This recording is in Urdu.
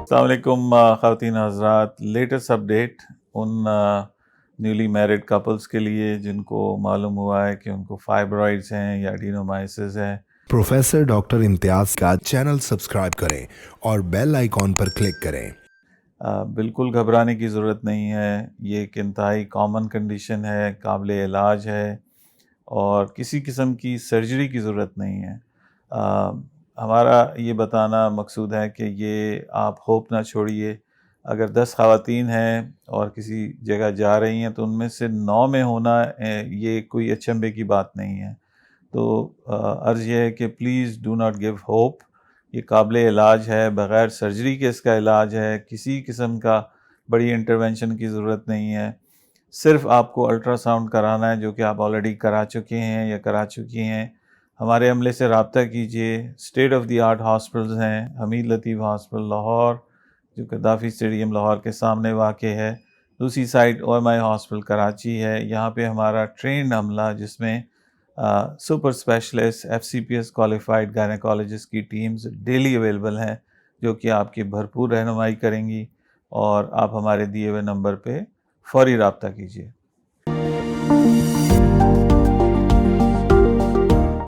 السلام علیکم خواتین حضرات. لیٹسٹ اپڈیٹ ان نیولی میرڈ کپلز کے لیے جن کو معلوم ہوا ہے کہ ان کو فائبرائڈز ہیں یا ایڈینومائسس ہیں. پروفیسر ڈاکٹر امتیاز کا چینل سبسکرائب کریں اور بیل آئیکن پر کلک کریں. بالکل گھبرانے کی ضرورت نہیں ہے. یہ ایک انتہائی کامن کنڈیشن ہے, قابل علاج ہے اور کسی قسم کی سرجری کی ضرورت نہیں ہے. ہمارا یہ بتانا مقصود ہے کہ یہ آپ ہوپ نہ چھوڑیے. اگر 10 خواتین ہیں اور کسی جگہ جا رہی ہیں تو ان میں سے 9 میں ہونا یہ کوئی اچنبے کی بات نہیں ہے. تو عرض یہ ہے کہ please do not give hope. یہ قابل علاج ہے, بغیر سرجری کے اس کا علاج ہے. کسی قسم کا بڑی انٹرونشن کی ضرورت نہیں ہے. صرف آپ کو الٹرا ساؤنڈ کرانا ہے, جو کہ آپ آلریڈی کرا چکے ہیں یا کرا چکی ہیں. ہمارے عملے سے رابطہ کیجئے. State of the art hospitals ہیں, حمید لطیف ہاسپٹل لاہور جو قذافی اسٹیڈیم لاہور کے سامنے واقع ہے. دوسری side O M I hospital Karachi ہے. یہاں پہ ہمارا ٹرینڈ عملہ جس میں super specialist F C P S qualified gynaecologist کی ٹیمز ڈیلی اویلیبل ہیں, جو کہ آپ کی بھرپور رہنمائی کریں گی. اور آپ ہمارے دیے ہوئے نمبر پہ فوری رابطہ کیجیے.